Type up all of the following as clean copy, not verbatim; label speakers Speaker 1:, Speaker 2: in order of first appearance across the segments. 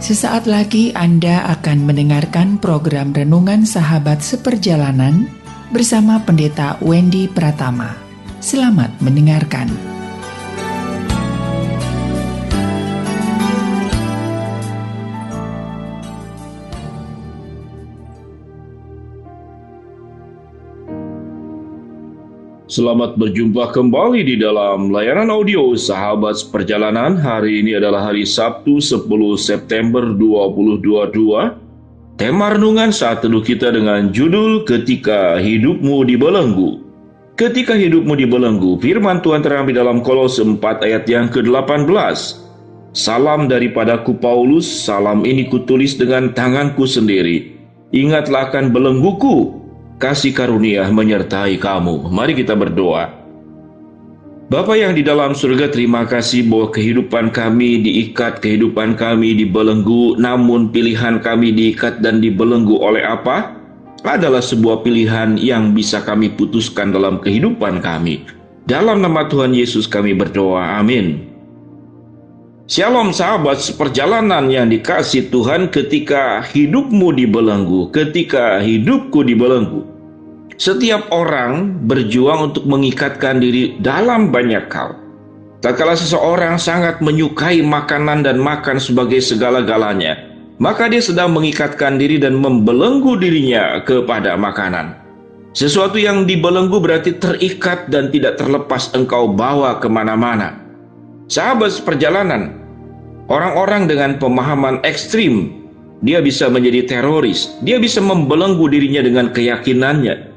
Speaker 1: Sesaat lagi Anda akan mendengarkan program Renungan Sahabat Seperjalanan bersama Pendeta Wendy Pratama. Selamat mendengarkan.
Speaker 2: Selamat berjumpa kembali di dalam layanan audio Sahabat Seperjalanan. Hari ini adalah hari Sabtu 10 September 2022. Tema renungan saat teduh kita dengan judul Ketika Hidupmu Dibelenggu. Ketika hidupmu dibelenggu, firman Tuhan terambil dalam Kolose 4 ayat yang ke-18. Salam daripadaku Paulus, salam ini kutulis dengan tanganku sendiri. Ingatlah akan belengguku, kasih karunia menyertai kamu. Mari kita berdoa. Bapa yang di dalam surga, terima kasih bahwa kehidupan kami diikat, kehidupan kami dibelenggu. Namun pilihan kami diikat dan dibelenggu oleh apa? Adalah sebuah pilihan yang bisa kami putuskan dalam kehidupan kami. Dalam nama Tuhan Yesus kami berdoa, amin. Shalom sahabat seperjalanan yang dikasihi Tuhan. Ketika hidupmu dibelenggu, ketika hidupku dibelenggu, setiap orang berjuang untuk mengikatkan diri dalam banyak hal. Tatkala seseorang sangat menyukai makanan dan makan sebagai segala-galanya, maka dia sedang mengikatkan diri dan membelenggu dirinya kepada makanan. Sesuatu yang dibelenggu berarti terikat dan tidak terlepas engkau bawa kemana-mana. Sahabat seperjalanan, orang-orang dengan pemahaman ekstrim, dia bisa menjadi teroris, dia bisa membelenggu dirinya dengan keyakinannya,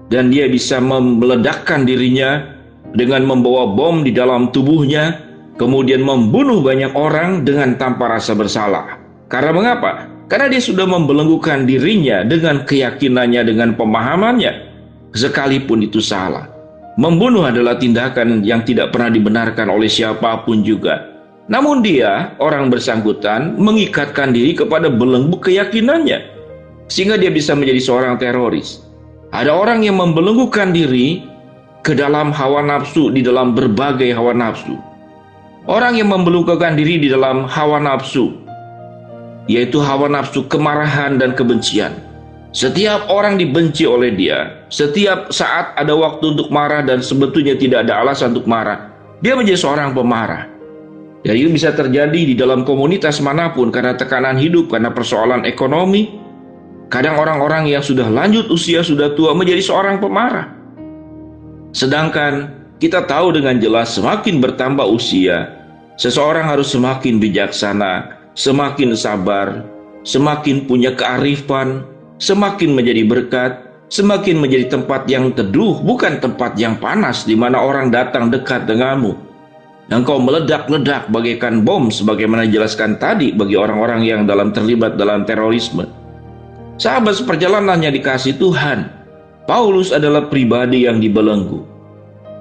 Speaker 2: dan dia bisa meledakkan dirinya dengan membawa bom di dalam tubuhnya, kemudian membunuh banyak orang dengan tanpa rasa bersalah. Karena mengapa? Karena dia sudah membelenggukan dirinya dengan keyakinannya, dengan pemahamannya, sekalipun itu salah. Membunuh adalah tindakan yang tidak pernah dibenarkan oleh siapapun juga. Namun dia, orang bersangkutan, mengikatkan diri kepada belenggu keyakinannya, sehingga dia bisa menjadi seorang teroris. Ada orang yang membelenggukan diri ke dalam hawa nafsu, di dalam berbagai hawa nafsu. Orang yang membelenggukan diri di dalam hawa nafsu, yaitu hawa nafsu kemarahan dan kebencian. Setiap orang dibenci oleh dia. Setiap saat ada waktu untuk marah dan sebetulnya tidak ada alasan untuk marah. Dia menjadi seorang pemarah. Dan itu bisa terjadi di dalam komunitas manapun karena tekanan hidup, karena persoalan ekonomi. Kadang orang-orang yang sudah lanjut usia, sudah tua menjadi seorang pemarah. Sedangkan kita tahu dengan jelas semakin bertambah usia, seseorang harus semakin bijaksana, semakin sabar, semakin punya kearifan, semakin menjadi berkat, semakin menjadi tempat yang teduh, bukan tempat yang panas di mana orang datang dekat denganmu. Engkau meledak-ledak bagaikan bom sebagaimana dijelaskan tadi bagi orang-orang yang terlibat dalam terorisme. Sahabat seperjalanan yang dikasihi Tuhan, Paulus adalah pribadi yang dibelenggu.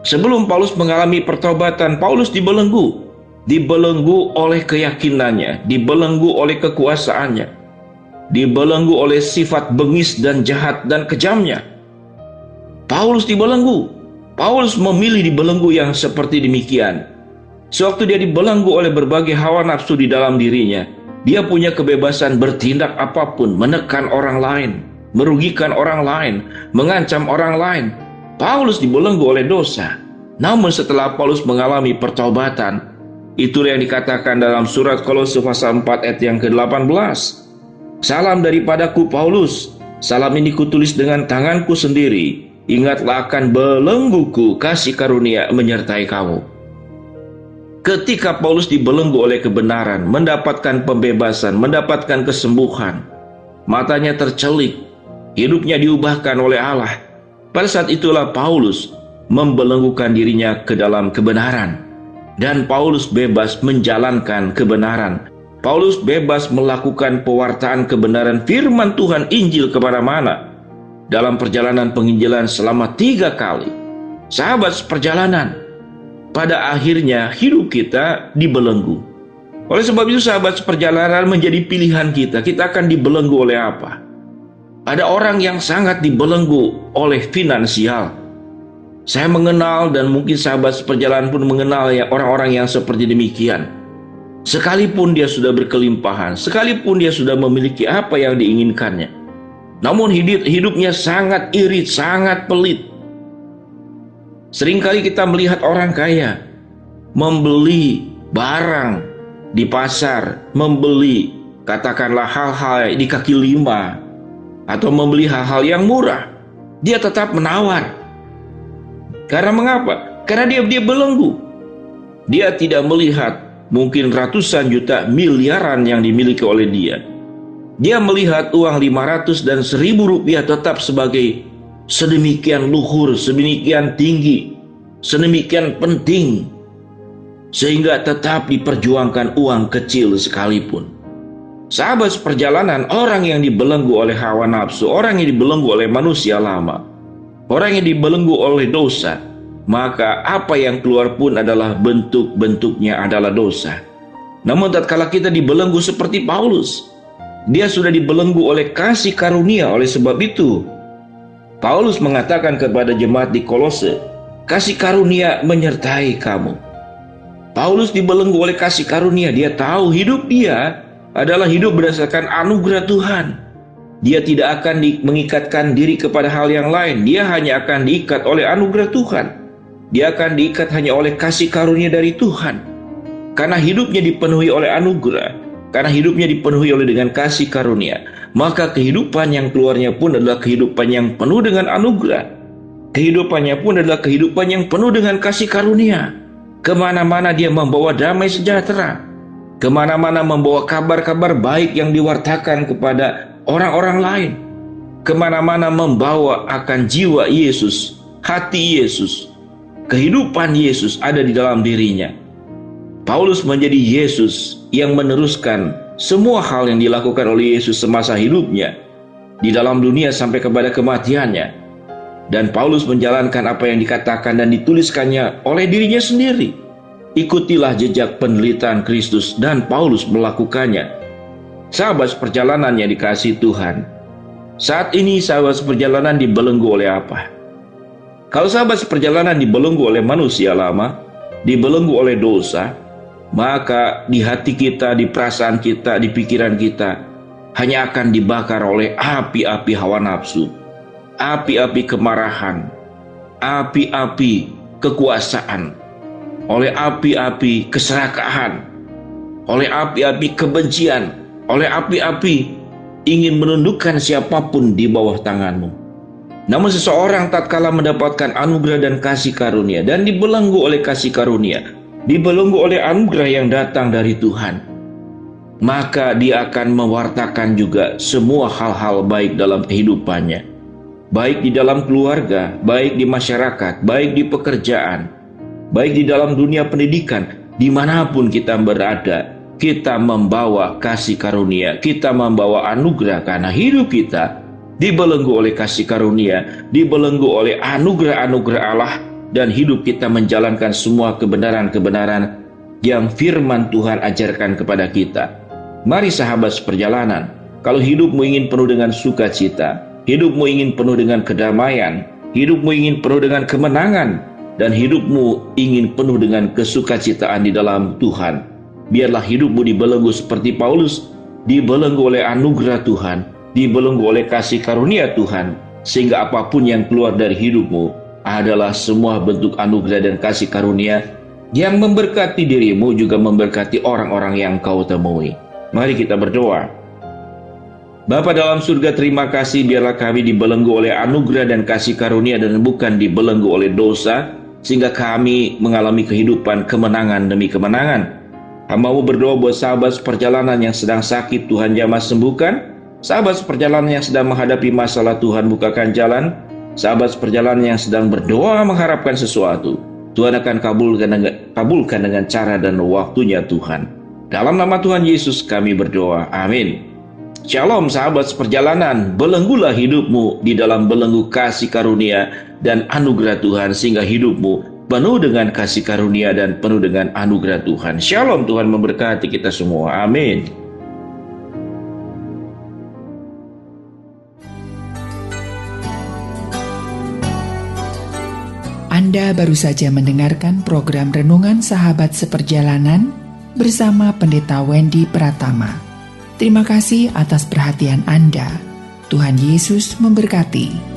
Speaker 2: Sebelum Paulus mengalami pertobatan, Paulus dibelenggu. Dibelenggu oleh keyakinannya, dibelenggu oleh kekuasaannya, dibelenggu oleh sifat bengis dan jahat dan kejamnya. Paulus dibelenggu. Paulus memilih dibelenggu yang seperti demikian. Sewaktu dia dibelenggu oleh berbagai hawa nafsu di dalam dirinya, dia punya kebebasan bertindak apapun, menekan orang lain, merugikan orang lain, mengancam orang lain. Paulus dibelenggu oleh dosa. Namun setelah Paulus mengalami pertobatan, itulah yang dikatakan dalam surat Kolose pasal 4 ayat yang ke-18. Salam daripadaku Paulus, salam ini kutulis dengan tanganku sendiri. Ingatlah akan belengguku, kasih karunia menyertai kamu. Ketika Paulus dibelenggu oleh kebenaran, mendapatkan pembebasan, mendapatkan kesembuhan, matanya tercelik, hidupnya diubahkan oleh Allah. Pada saat itulah Paulus membelenggukan dirinya ke dalam kebenaran. Dan Paulus bebas menjalankan kebenaran. Paulus bebas melakukan pewartaan kebenaran firman Tuhan Injil kemana-mana. Dalam perjalanan penginjilan selama 3 kali. Sahabat seperjalanan, pada akhirnya hidup kita dibelenggu. Oleh sebab itu sahabat seperjalanan menjadi pilihan kita. Kita akan dibelenggu oleh apa? Ada orang yang sangat dibelenggu oleh finansial. Saya mengenal dan mungkin sahabat seperjalanan pun mengenal ya orang-orang yang seperti demikian. Sekalipun dia sudah berkelimpahan, sekalipun dia sudah memiliki apa yang diinginkannya, namun hidupnya sangat irit, sangat pelit. Seringkali kita melihat orang kaya membeli barang di pasar, membeli katakanlah hal-hal di kaki lima, atau membeli hal-hal yang murah. Dia tetap menawar. Karena mengapa? Karena dia belenggu. Dia tidak melihat mungkin ratusan juta, miliaran yang dimiliki oleh dia. Dia melihat uang 500 dan 1.000 rupiah tetap sebagai sedemikian luhur, sedemikian tinggi, sedemikian penting, sehingga tetap diperjuangkan uang kecil sekalipun. Sahabat seperjalanan, orang yang dibelenggu oleh hawa nafsu, orang yang dibelenggu oleh manusia lama, orang yang dibelenggu oleh dosa, maka apa yang keluar pun adalah bentuk-bentuknya adalah dosa. Namun tatkala kita dibelenggu seperti Paulus, dia sudah dibelenggu oleh kasih karunia. Oleh sebab itu Paulus mengatakan kepada jemaat di Kolose, kasih karunia menyertai kamu. Paulus dibelenggu oleh kasih karunia. Dia tahu hidup dia adalah hidup berdasarkan anugerah Tuhan. Dia tidak akan mengikatkan diri kepada hal yang lain. Dia hanya akan diikat oleh anugerah Tuhan. Dia akan diikat hanya oleh kasih karunia dari Tuhan. Karena hidupnya dipenuhi oleh anugerah, karena hidupnya dipenuhi oleh dengan kasih karunia, maka kehidupan yang keluarnya pun adalah kehidupan yang penuh dengan anugerah. Kehidupannya pun adalah kehidupan yang penuh dengan kasih karunia. Kemana-mana dia membawa damai sejahtera. Kemana-mana membawa kabar-kabar baik yang diwartakan kepada orang-orang lain. Kemana-mana membawa akan jiwa Yesus, hati Yesus, kehidupan Yesus ada di dalam dirinya. Paulus menjadi Yesus yang meneruskan semua hal yang dilakukan oleh Yesus semasa hidupnya di dalam dunia sampai kepada kematiannya. Dan Paulus menjalankan apa yang dikatakan dan dituliskannya oleh dirinya sendiri. Ikutilah jejak penderitaan Kristus, dan Paulus melakukannya. Sahabat perjalanan yang dikasihi Tuhan, saat ini sahabat perjalanan dibelenggu oleh apa? Kalau sahabat perjalanan dibelenggu oleh manusia lama, dibelenggu oleh dosa, maka di hati kita, di perasaan kita, di pikiran kita hanya akan dibakar oleh api-api hawa nafsu, api-api kemarahan, api-api kekuasaan, oleh api-api keserakahan, oleh api-api kebencian, oleh api-api ingin menundukkan siapapun di bawah tanganmu. Namun seseorang tatkala mendapatkan anugerah dan kasih karunia dan dibelenggu oleh kasih karunia, dibelenggu oleh anugerah yang datang dari Tuhan, maka dia akan mewartakan juga semua hal-hal baik dalam kehidupannya, baik di dalam keluarga, baik di masyarakat, baik di pekerjaan, baik di dalam dunia pendidikan. Dimanapun kita berada, kita membawa kasih karunia, kita membawa anugerah, karena hidup kita dibelenggu oleh kasih karunia, dibelenggu oleh anugerah-anugerah Allah, dan hidup kita menjalankan semua kebenaran-kebenaran yang firman Tuhan ajarkan kepada kita. Mari sahabat seperjalanan, kalau hidupmu ingin penuh dengan sukacita, hidupmu ingin penuh dengan kedamaian, hidupmu ingin penuh dengan kemenangan, dan hidupmu ingin penuh dengan kesukacitaan di dalam Tuhan, biarlah hidupmu dibelenggu seperti Paulus, dibelenggu oleh anugerah Tuhan, dibelenggu oleh kasih karunia Tuhan, sehingga apapun yang keluar dari hidupmu adalah semua bentuk anugerah dan kasih karunia yang memberkati dirimu, juga memberkati orang-orang yang kau temui. Mari kita berdoa. Bapa dalam surga, terima kasih biarlah kami dibelenggu oleh anugerah dan kasih karunia dan bukan dibelenggu oleh dosa, sehingga kami mengalami kehidupan kemenangan demi kemenangan. Hamba-Mu berdoa buat sahabat perjalanan yang sedang sakit, Tuhan jamah sembuhkan. Sahabat perjalanan yang sedang menghadapi masalah, Tuhan bukakan jalan. Sahabat perjalanan yang sedang berdoa mengharapkan sesuatu, Tuhan akan kabulkan dengan cara dan waktunya Tuhan. Dalam nama Tuhan Yesus kami berdoa, amin. Shalom sahabat perjalanan, belenggulah hidupmu di dalam belenggu kasih karunia dan anugerah Tuhan, sehingga hidupmu penuh dengan kasih karunia dan penuh dengan anugerah Tuhan. Shalom, Tuhan memberkati kita semua, amin.
Speaker 1: Anda baru saja mendengarkan program Renungan Sahabat Seperjalanan bersama Pendeta Wendy Pratama. Terima kasih atas perhatian Anda. Tuhan Yesus memberkati.